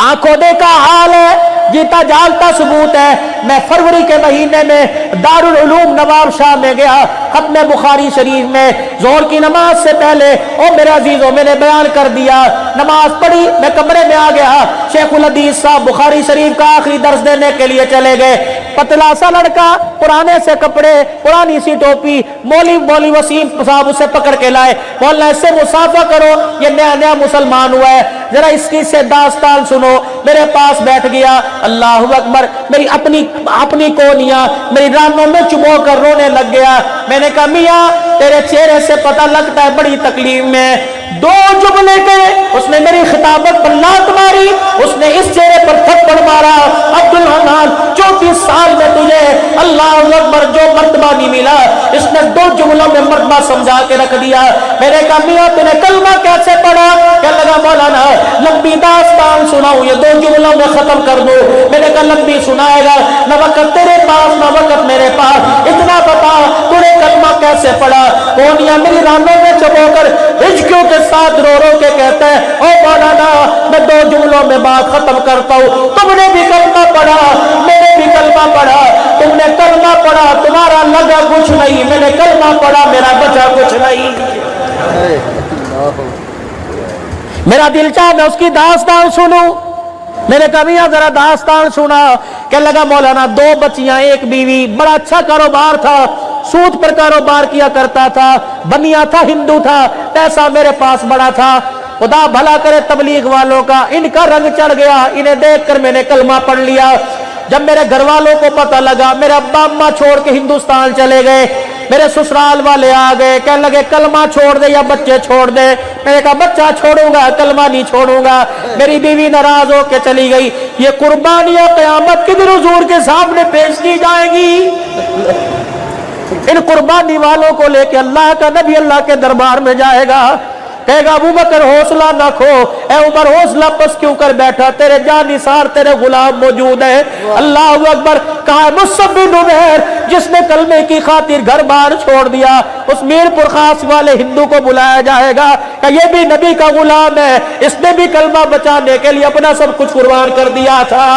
आंखों देखा हाल है, जीता जागता सबूत है। मैं फरवरी के महीने में दारुल उलूम नवाब शाह में गया, खत्म बुखारी शरीफ में जोहर की नमाज से पहले ओ मेरे अजीजों मैंने बयान कर दिया, नमाज पढ़ी, मैं कमरे में आ गया, शेखुल हदीस साहब बुखारी शरीफ का आखिरी दर्स देने के लिए चले गए। पतला सा लड़का, पुराने से कपड़े, पुरानी सी टोपी, मौलवी वसीम साहब उसे पकड़ के लाए, बोलना इससे मुसाफा करो, ये नया नया मुसलमान हुआ है, जरा इसकी से दास्तान सुनो। मेरे पास बैठ गया, अल्लाह अकबर, मेरी अपनी कोनियां मेरी रानों में चुबो कर रोने लग गया। मैंने कहा मियां तेरे चेहरे से पता लगता है बड़ी तकलीफ में। दो जुमले के उसने मेरी खिताबत पर लात मारी, उसने इस चेहरे पर थप्पड़ मारा, अब्दुल हनान 34 साल में तुझे अल्लाह अकबर जो मर्तबा नहीं मिला, इसने दो जुमलों में मर्तबा समझा के रख दिया। मैंने कहा मियां तूने कलमा कैसे पढ़ा? क्या लगा मौलाना लंबी दास्तान सुनाऊं, ये दो जुमलों में खत्म कर दूं? मैंने कहा लंबी सुनाएगा, न वक्त तेरे पास न वक्त मेरे पास, इतना बता तूने कलमा कैसे पढ़ा? कोनियां मेरी रानों में चबोकर हिचकियों के साथ रो रो के कहते हैं ओ मौलाना मैं दो जुमलों में बात खत्म करता हूं, तुमने भी कलमा पढ़ा, मैंने भी कलमा पढ़ा, तुमने कलमा पढ़ा तुम्हारा लगा कुछ नहीं, मैंने कलमा पढ़ा मेरा बचा कुछ नहीं। मेरा दिल चाह मैं उसकी दास्तान सुनूं। मैंने कहा मियां जरा दास्तान सुना। क्या लगा मौलाना दो बच्चियां एक बीवी, बड़ा अच्छा कारोबार था, सूद पर कारोबार किया करता था, बनिया था, हिंदू था, पैसा मेरे पास बड़ा था। खुदा भला करे तबलीग वालों का, इनका रंग चढ़ गया, इन्हें देखकर मैंने कलमा पढ़ लिया। जब मेरे घर वालों को पता लगा, मेरे अब्बा अम्मा छोड़ के हिंदुस्तान चले गए, मेरे ससुराल वाले आ गए, कहने लगे कलमा छोड़ दे या बच्चे छोड़ दे। मैंने कहा बच्चा छोड़ूंगा, कलमा नहीं छोड़ूंगा। मेरी बीवी नाराज होकर चली गई। ये कुर्बानियां क़यामत के दिन हुजूर के सामने पेश की जाएंगी। इन कुर्बानी वालों को लेके अल्लाह का नबी अल्लाह के दरबार में जाएगा, कहेगा अबू बकर हौसला ना खो, ए उमर हौसला पस क्यों कर बैठा, तेरे जानिसार तेरे गुलाम मौजूद है। अल्लाह अकबर। कहा मुसअब बिन उमैर जिसने कलमे की खातिर घर बार छोड़ दिया, उस मीरपुर खास वाले हिंदू को बुलाया जाएगा कि ये भी नबी का गुलाम है, इसने भी कलमा बचाने के लिए अपना सब कुछ कुर्बान कर दिया था।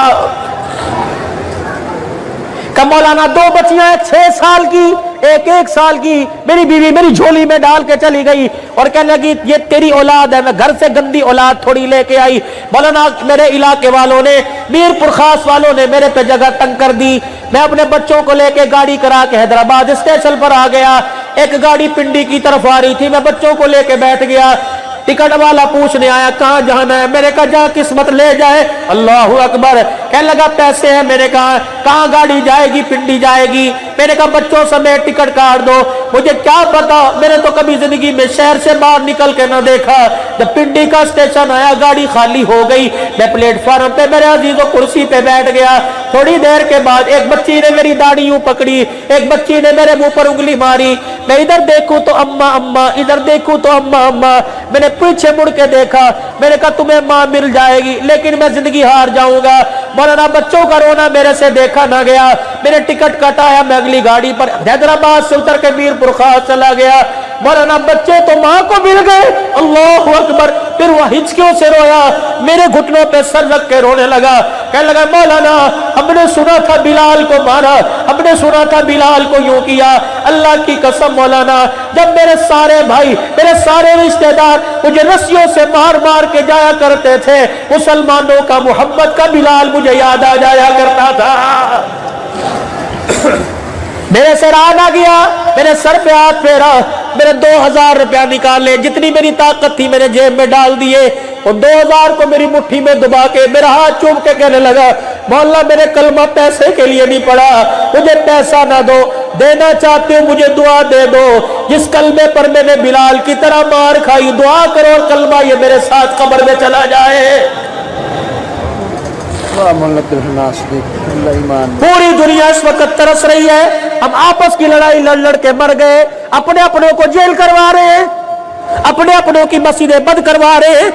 मौलाना दो बच्चियां 6 साल की, एक 1 साल की, मेरी बीवी मेरी झोली में डाल के चली गई और कहने लगी ये तेरी औलाद है, मैं घर से गंदी औलाद थोड़ी लेके आई। मौलाना मेरे इलाके वालों ने, मीरपुर खास वालों ने मेरे पे जगह तंग कर दी। मैं अपने बच्चों को लेके गाड़ी करा के हैदराबाद स्टेशन पर आ गया। एक गाड़ी पिंडी की तरफ आ रही थी, मैं बच्चों को लेके बैठ गया। टिकट वाला पूछने आया कहाँ जाना है, मैंने कहा जहाँ किस्मत ले जाए। अल्लाह अकबर। कहने लगा पैसे हैं, मैंने कहा कहाँ गाड़ी जाएगी? पिंडी जाएगी। मैंने कहा बच्चों समेत टिकट काट दो। मुझे क्या पता, मैंने तो कभी जिंदगी में शहर से बाहर निकल के ना देखा। जब पिंडी का स्टेशन आया गाड़ी खाली हो गई, मैं प्लेटफार्म पे मेरे अजीजों कुर्सी पे बैठ गया। थोड़ी देर के बाद एक बच्ची ने मेरी दाढ़ी यूं पकड़ी, एक बच्ची ने मेरे मुंह पर उंगली मारी। मैं इधर देखूं तो अम्मा अम्मा, इधर देखूं तो अम्मा अम्मा। मैंने पीछे मुड़ के देखा, मैंने कहा तुम्हें माँ मिल जाएगी लेकिन मैं जिंदगी हार जाऊंगा। मौलाना बच्चों का रोना मेरे से देखा ना गया। मैंने टिकट कटाया, मैं अगली गाड़ी पर हैदराबाद से उतर के मीरपुर खास चला गया। मौलाना बच्चे तो माँ को मिल गए। अल्लाह अकबर। फिर वह हिचकियों से रोया, मेरे घुटनों पे सर रख के रोने लगा। कहने लगा मौलाना हमने सुना था बिलाल को मारा, हमने सुना था बिलाल को यूं किया। अल्लाह की कसम मौलाना जब मेरे सारे भाई, मेरे सारे रिश्तेदार मुझे रस्सियों से मार मार के जाया करते थे, मुसलमानों का मोहब्बत का बिलाल मुझे याद आ जाया करता था। मेरे सर आ गया, मेरे सर पे हाथ फेरा, मेरे 2000 रुपया निकाले, जितनी मेरी ताकत थी मेरे जेब में डाल दिए और 2000 को मेरी मुट्ठी में दबा के मेरा हाथ चूम के कहने लगा मौला मेरे कलमा पैसे के लिए नहीं पड़ा, मुझे पैसा ना दो, देना चाहते हो मुझे दुआ दे दो। जिस कलमे पर मैंने बिलाल की तरह मार खाई, दुआ करो कलमा ये मेरे साथ कब्र में चला जाए। पूरी दुनिया इस वक्त तरस रही है, हम आपस की लड़ाई लड़ लड़ के मर गए, अपने अपनों को जेल करवा रहे हैं, अपने अपनों की मस्जिदें बंद करवा रहे हैं।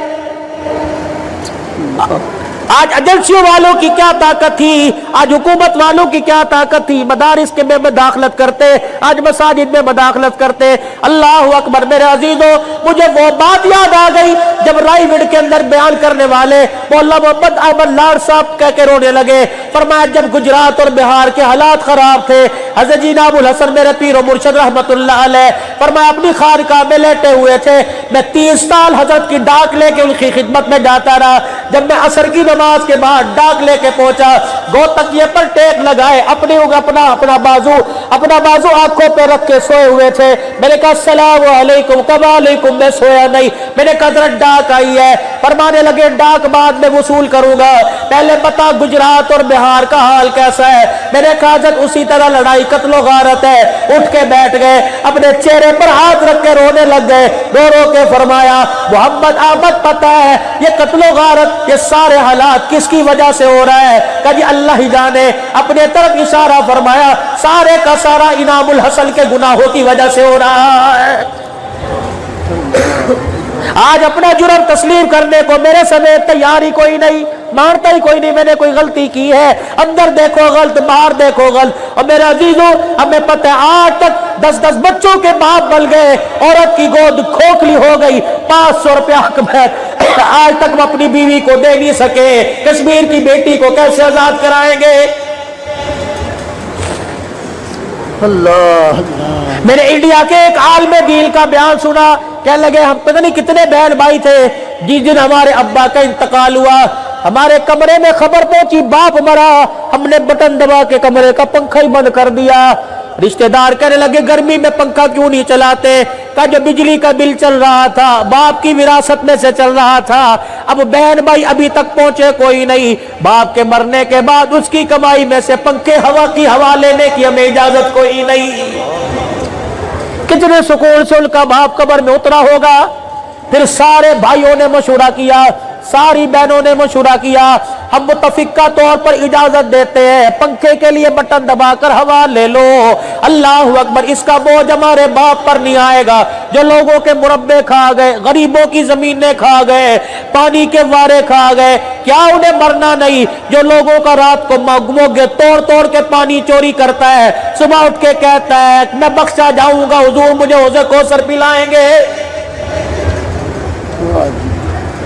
आज एजेंसियों वालों की क्या ताकत थी, आज हुकूमत वालों की क्या ताकत थी, मदारिस के में मदाखलत करते, आज मसाजिद में मदाखलत करते। अल्लाह अकबर। मेरे अजीजों मुझे वो बात याद आ गई जब रायगढ़ के अंदर बयान करने वाले मौला मोहम्मद अहमद लाड साहब कह के रोने लगे, फरमाया जब गुजरात और बिहार के हालात खराब थे, हज़रत जी नाबुल हसन मेरे पीर और मुर्शिद रहमतुल्लाह अलैह फरमाया अपनी खानकाह में लेटे हुए थे। मैं 30 साल हजरत की डाक लेके उनकी खिदमत में जाता रहा। जब मैं असर की नमाज के बाद डाक लेके पहुंचा, गो तकिए पर टेक लगाए अपना बाजू आंखों पे रख के सोए हुए थे। मैंने कहा अस्सलाम वालेकुम, कवालेकुम, मैं सोया नहीं। मैंने कहा हजरत डाक आई है। फरमाने लगे डाक बाद में वसूल करूंगा, पहले बता गुजरात और बिहार का हाल कैसा है। मैंने कहा हजरत उसी तरह लड़ाई कत्लो गारत है। उठ के बैठ गए, अपने चेहरे पर हाथ रख के रोने लग गए। रो रो के फरमाया मोहम्मद अहमद पता है ये कत्लो गारत, ये सारे हालात किसकी वजह से हो रहा है। कहा जी अल्लाह ही जाने। अपने तरफ इशारा फरमाया सारे का सारा इनामुल हसन के गुनाहों की वजह से हो रहा है। आज अपना जुर्म तस्लीम करने को मेरे समेत तैयार ही कोई नहीं, मानता ही कोई नहीं मैंने कोई गलती की है। अंदर देखो गलत, बाहर देखो गलत। और मेरे अजीजों हमें पता है आज तक 10-10 बच्चों के बाप बन गए, औरत की गोद खोखली हो गई, 500 रुपया आज तक वो अपनी बीवी को दे नहीं सके। कश्मीर की बेटी को कैसे आजाद कराएंगे। अल्लाह। मैंने इंडिया के एक आलमे दीन का बयान सुना, कहने लगे हम पता नहीं कितने बहन भाई थे, जिस दिन हमारे अब्बा का इंतकाल हुआ हमारे कमरे में खबर पहुंची बाप मरा, हमने बटन दबा के कमरे का पंखा ही बंद कर दिया। रिश्तेदार कहने लगे गर्मी में पंखा क्यों नहीं चलाते। का जो बिजली का बिल चल रहा था बाप की विरासत में से चल रहा था। अब बहन भाई अभी तक पहुंचे कोई नहीं, बाप के मरने के बाद उसकी कमाई में से पंखे हवा की हवा लेने की हमें इजाजत कोई नहीं। कितने सुकून से उनका बाप कब्र में उतरा होगा। फिर सारे भाइयों ने मशवरा किया, सारी बहनों ने मशवरा किया, हम मुतफिका तौर पर इजाजत देते हैं पंखे के लिए बटन दबाकर हवा ले लो। अल्लाह अकबर। इसका बोझ हमारे बाप पर नहीं आएगा जो लोगों के मुरब्बे खा गए, गरीबों की जमीनें खा गए, पानी के वारे खा गए। क्या उन्हें मरना नहीं जो लोगों का रात को मोगे तोड़ तोड़ के पानी चोरी करता है, सुबह उठ के कहता है मैं बख्शा जाऊंगा हुजूर मुझे हौज़े कौसर पिलाएंगे।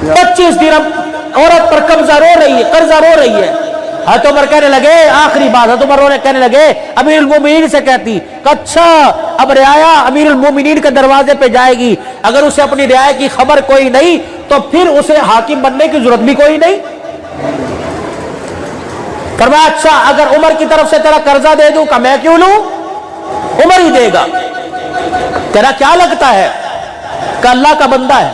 25 दिरहम औरत पर कब्जा रो रही है, कर्जा रो रही है। हज़रत उमर कहने लगे आखिरी बात, हज़रत उमर कहने लगे अमीरुल मोमिनीन से कहती अच्छा अब रियाया अमीरुल मोमिनीन के दरवाजे पे जाएगी, अगर उसे अपनी रियाया की खबर कोई नहीं तो फिर उसे हाकिम बनने की जरूरत भी कोई नहीं। फरमाया अच्छा अगर उमर की तरफ से तेरा कर्जा दे दूं का मैं क्यों लूं, उमर ही देगा। तेरा क्या लगता है का अल्लाह का बंदा है।